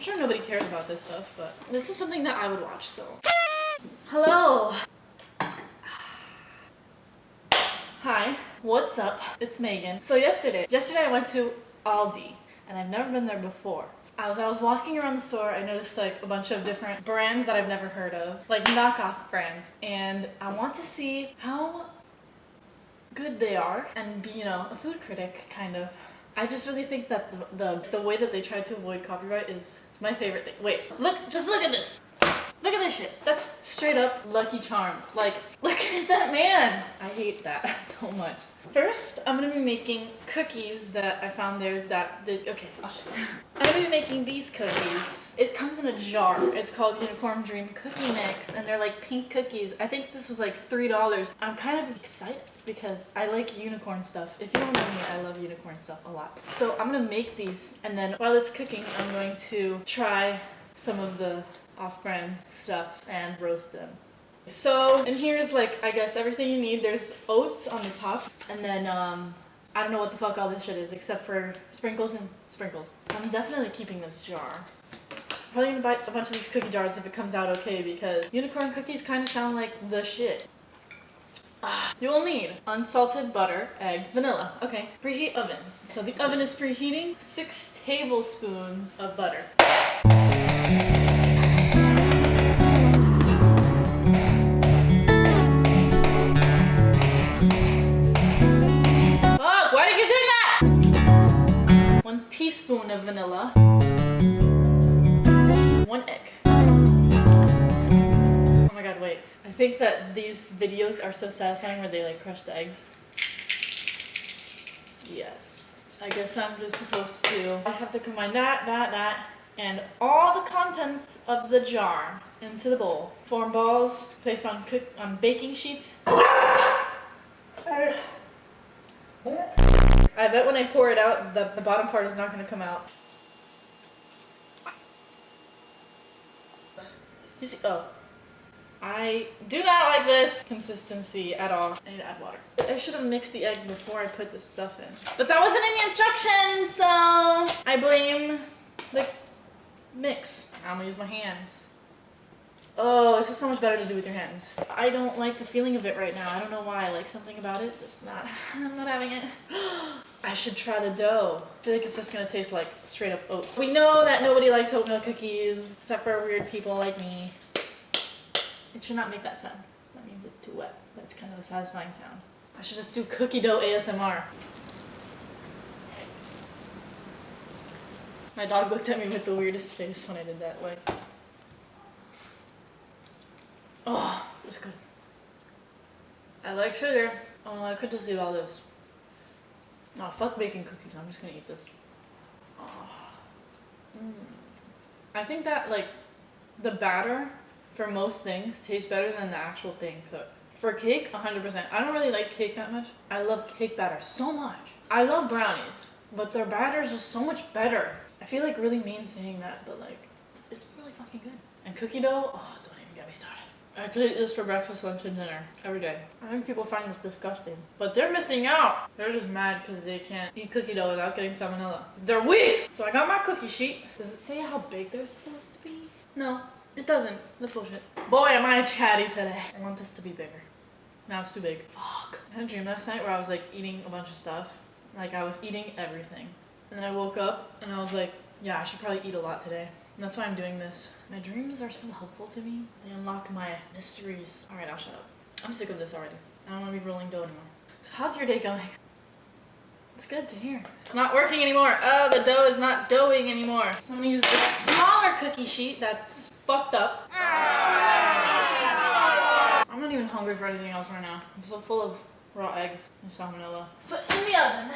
sure nobody cares about this stuff, but this is something that I would watch, so. Hello. Hi, what's up? It's Megan. So yesterday I went to Aldi, and I've never been there before. As I was walking around the store, I noticed like a bunch of different brands that I've never heard of, like knockoff brands, and I want to see how good they are and be, you know, a food critic kind of. I just really think that the way that they try to avoid copyright is it's my favorite thing. Wait, just look at this. Look at this shit. That's straight up Lucky Charms. Like, look at that man. I hate that so much. First, I'm gonna be making cookies that I found there okay, I'll show you. I'm gonna be making these cookies. It comes in a jar. It's called Unicorn Dream Cookie Mix, and they're like pink cookies. I think this was like $3. I'm kind of excited because I like unicorn stuff. If you don't know me, I love unicorn stuff a lot. So I'm gonna make these, and then while it's cooking, I'm going to try some of the off-brand stuff and roast them. So, and here's like, I guess everything you need. There's oats on the top, and then I don't know what the fuck all this shit is except for sprinkles and sprinkles. I'm definitely keeping this jar. Probably gonna buy a bunch of these cookie jars if it comes out okay, because unicorn cookies kind of sound like the shit. You will need unsalted butter, egg, vanilla. Okay, preheat oven. So the oven is preheating. 6 tablespoons of butter. Teaspoon of vanilla, 1 egg. Oh my god, wait. I think that these videos are so satisfying where they like crush the eggs. Yes. I guess I'm just supposed to, I just have to combine that, and all the contents of the jar into the bowl. Form balls, placed on baking sheet. I bet when I pour it out, the bottom part is not going to come out. You see, oh. I do not like this consistency at all. I need to add water. I should have mixed the egg before I put this stuff in. But that wasn't in the instructions, so I blame the mix. I'm gonna use my hands. Oh, this is so much better to do with your hands. I don't like the feeling of it right now. I don't know why. Like something about it, just not, I'm not having it. I should try the dough. I feel like it's just gonna taste like straight up oats. We know that nobody likes oatmeal cookies, except for weird people like me. It should not make that sound. That means it's too wet. That's kind of a satisfying sound. I should just do cookie dough ASMR. My dog looked at me with the weirdest face when I did that, like. Oh, it was good. I like sugar. Oh, I could just eat all this. No, fuck baking cookies. I'm just gonna eat this. Oh. I think that, like, the batter for most things tastes better than the actual thing cooked. For cake, 100%. I don't really like cake that much. I love cake batter so much. I love brownies, but their batter is just so much better. I feel like really mean saying that, but like, it's really fucking good. And cookie dough, oh, don't even get me started. I could eat this for breakfast, lunch, and dinner every day. I think people find this disgusting. But they're missing out. They're just mad because they can't eat cookie dough without getting salmonella. They're weak! So I got my cookie sheet. Does it say how big they're supposed to be? No, it doesn't. That's bullshit. Boy, am I chatty today. I want this to be bigger. Now it's too big. Fuck. I had a dream last night where I was like eating a bunch of stuff. Like I was eating everything. And then I woke up and I was like, yeah, I should probably eat a lot today. And that's why I'm doing this. My dreams are so helpful to me. They unlock my mysteries. Alright, I'll shut up. I'm sick of this already. I don't want to be rolling dough anymore. So how's your day going? It's good to hear. It's not working anymore. Oh, the dough is not doughing anymore. So I'm gonna use the smaller cookie sheet that's fucked up. I'm not even hungry for anything else right now. I'm so full of raw eggs and salmonella. So in the oven,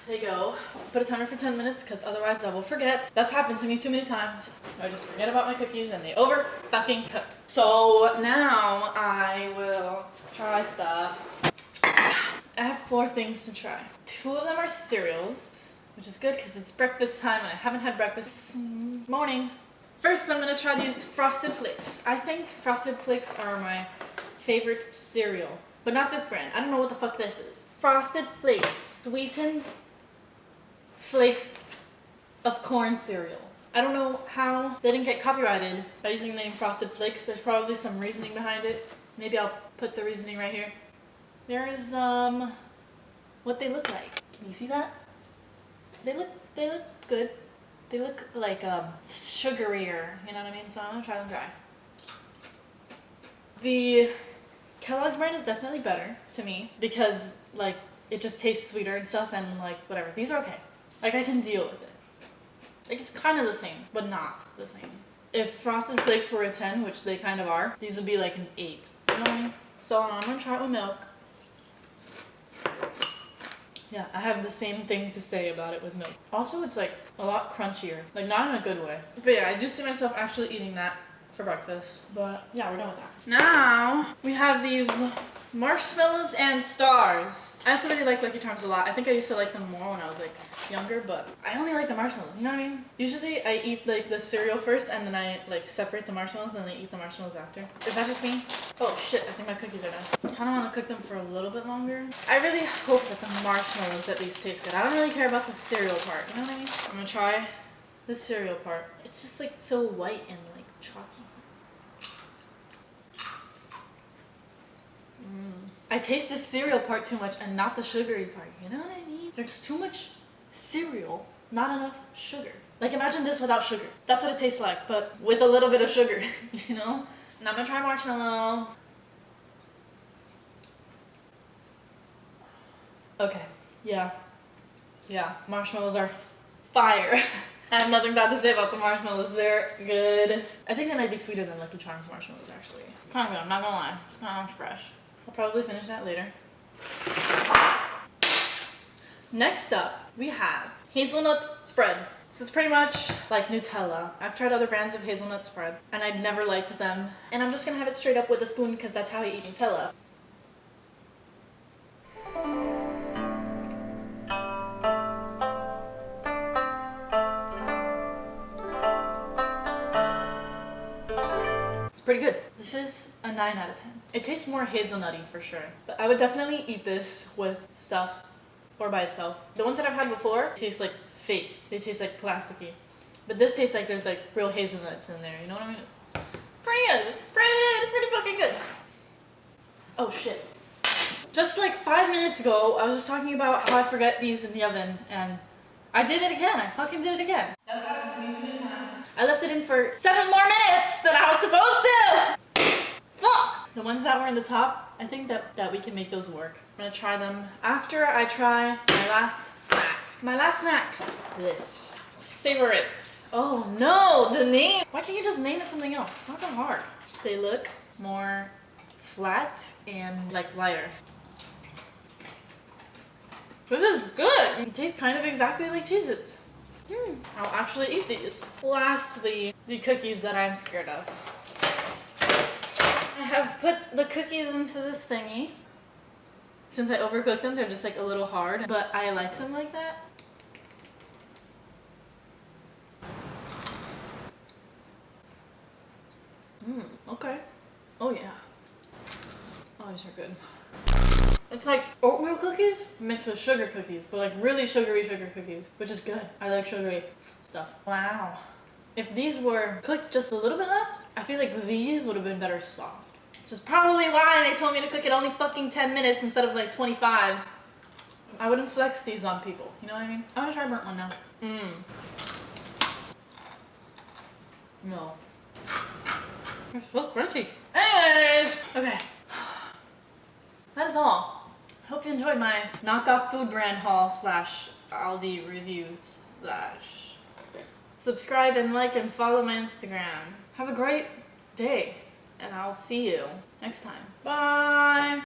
they go. Put a timer for 10 minutes because otherwise I will forget. That's happened to me too many times. I just forget about my cookies and they over fucking cook. So now I will try stuff. I have 4 things to try. 2 of them are cereals, which is good because it's breakfast time and I haven't had breakfast since morning. First, I'm gonna try these Frosted Flakes. I think Frosted Flakes are my favorite cereal, but not this brand. I don't know what the fuck this is. Frosted Flakes, sweetened flakes of corn cereal. I don't know how they didn't get copyrighted by using the name Frosted Flakes. There's probably some reasoning behind it. Maybe I'll put the reasoning right here. There's what they look like. Can you see that? They look good. They look like sugarier, you know what I mean? So I'm gonna try them dry. The Kellogg's brand is definitely better to me because like it just tastes sweeter and stuff, and like whatever. These are okay. Like I can deal with it. It's kind of the same, but not the same. If Frosted Flakes were a 10, which they kind of are, these would be like an 8. You know what I mean? So I'm gonna try it with milk. Yeah, I have the same thing to say about it with milk. Also, it's like a lot crunchier. Like not in a good way. But yeah, I do see myself actually eating that for breakfast. But yeah, we're done with that. Now, we have these marshmallows and stars. I also really like Lucky Charms a lot. I think I used to like them more when I was like younger, but I only like the marshmallows, you know what I mean? Usually I eat like the cereal first and then I like separate the marshmallows and then I eat the marshmallows after. Is that just me? Oh shit, I think my cookies are done. I kind of want to cook them for a little bit longer. I really hope that the marshmallows at least taste good. I don't really care about the cereal part, you know what I mean? I'm gonna try the cereal part. It's just like so white and like chalky. I taste the cereal part too much and not the sugary part, you know what I mean? There's too much cereal, not enough sugar. Like imagine this without sugar. That's what it tastes like, but with a little bit of sugar, you know? Now I'm gonna try marshmallow. Okay, yeah, marshmallows are fire. I have nothing bad to say about the marshmallows, they're good. I think they might be sweeter than Lucky Charms marshmallows actually. Kind of good, I'm not gonna lie, it's kind of fresh. I'll probably finish that later. Next up, we have Hazelnut Spread. So it's pretty much like Nutella. I've tried other brands of Hazelnut Spread and I'd never liked them. And I'm just gonna have it straight up with a spoon because that's how I eat Nutella. Pretty good. This is a 9 out of 10. It tastes more hazelnutty for sure, but I would definitely eat this with stuff or by itself. The ones that I've had before taste like fake. They taste like plasticky, but this tastes like there's like real hazelnuts in there. You know what I mean? It's pretty good. It's pretty fucking good. Oh shit. Just like 5 minutes ago, I was just talking about how I forget these in the oven, and I did it again. I fucking did it again. That's happened to me too many times. I left it in for 7 more minutes than I was supposed to! Fuck! The ones that were in the top, I think that we can make those work. I'm gonna try them after I try my last snack. My last snack, this. Savor it. Oh no, the name! Why can't you just name it something else? It's not that hard. They look more flat and like lighter. This is good! It tastes kind of exactly like Cheez-Its. I'll actually eat these. Lastly, the cookies that I'm scared of. I have put the cookies into this thingy. Since I overcooked them, they're just like a little hard, but I like them like that. Okay. Oh yeah. Oh, these are good. It's like oatmeal cookies mixed with sugar cookies, but like really sugary sugar cookies, which is good. I like sugary stuff. Wow. If these were cooked just a little bit less, I feel like these would have been better soft. Which is probably why they told me to cook it only fucking 10 minutes instead of like 25. I wouldn't flex these on people, you know what I mean? I want to try burnt one now. No. They're so crunchy. Anyways, okay. That is all. I hope you enjoyed my knockoff food brand haul slash Aldi review slash. Subscribe and like and follow my Instagram. Have a great day, and I'll see you next time. Bye!